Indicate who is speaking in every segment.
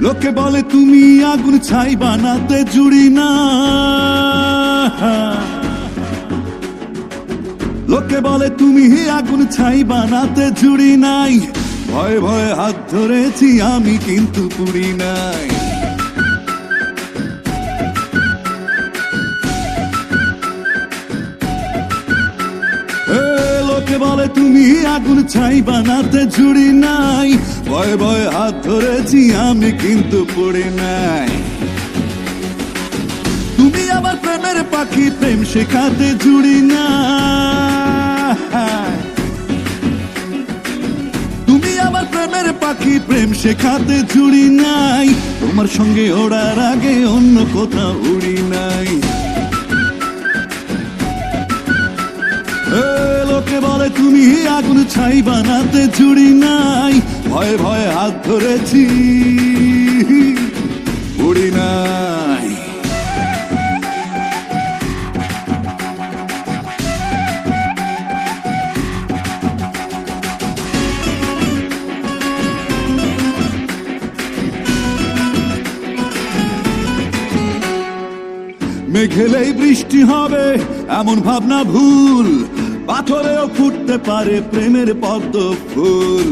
Speaker 1: লোকে বলে তুমি আগুন ছাই বানাতে জুড়ি না, লোকে বলে তুমি আগুন ছাই বানাতে জুড়ি নাই। ভয়ে ভয়ে হাত ধরেছি আমি কিন্তু পুড়ি নাই। লোকে বলে তুমি আগুন ছাই বানাতে জুড়ি নাই। ভয়ে ভয়ে হাত ধরেছি আমি কিন্তু পুড়ি নাই। তুমি আমার প্রেমের পাখি, প্রেম শেখাতে জুড়ি না। তুমি আমার প্রেমের পাখি, প্রেম শেখাতে জুড়ি নাই। তোমার সঙ্গে ওড়ার আগে অন্য কোথাও উড়ি নাই। লোকে বলে তুমি আগুন ছাই বানাতে জুড়ি নাই। ভয়ে ভয়ে হাত ধরেছি উড়ি নাই। মেঘেলেই বৃষ্টি হবে এমন ভাবনা ভুল, পাথরেও ফুটতে পারে প্রেমের পদ্ম ফুল।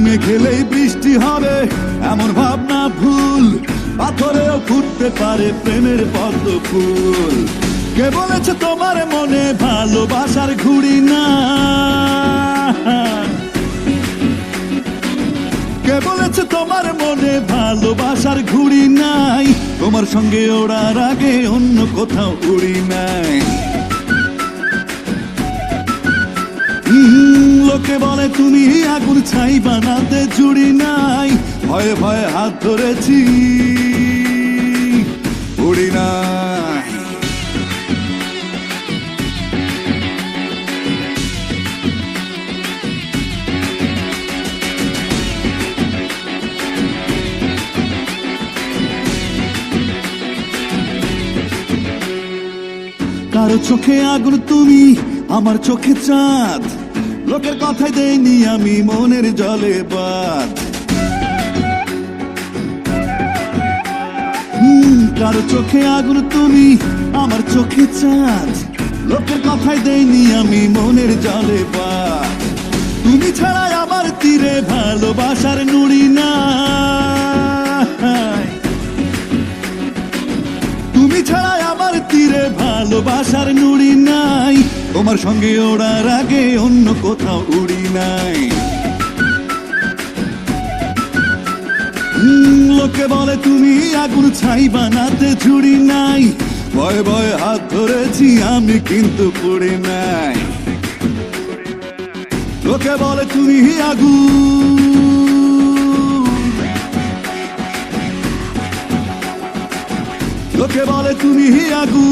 Speaker 1: মেঘেলেই বৃষ্টি হবে এমন ভাবনা ভুল, পাথরেও ফুটতে পারে প্রেমের পদ্ম ফুল। কে বলেছে তোমার মনে ভালোবাসার ঘুড়ি না? কে বলেছে তোমার মনে ভালোবাসার ঘুড়ি নাই? তোমার সঙ্গে ওড়ার আগে অন্য কোথাও উড়ি নাই। লোকে বলে তুমি আগুন ছাই বানাতে জুড়ি নাই। ভয়ে ভয়ে হাত ধরেছি উড়ি নাই। কারো চোখে আগুন তুমি, আমার চোখে চাঁদ। লোকের কথাই দেইনি আমি মনের জলে বাদ। কারো চোখে আগুন তুমি, আমার চোখে চাঁদ। লোকের কথাই দেইনি আমি মনের জলে বাদ। তুমি ছাড়া আমার তীরে ভালোবাসার নুড়ি না। তুমি ছাড়া আমার তীরে ভালোবাসার নুড়ি নাই। তোমার সঙ্গে ওড়ার আগে অন্য কোথাও উড়ি নাই। লোকে বলে তুমি আগুন ছাই বানাতে জুড়ি নাই। ভয়ে ভয়ে হাত ধরেছি আমি কিন্তু পুড়ি নাই। লোকে বলে তুমি আগুন, লোকে বলে তুমি আগুন,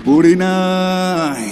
Speaker 1: পুড়ি নাই।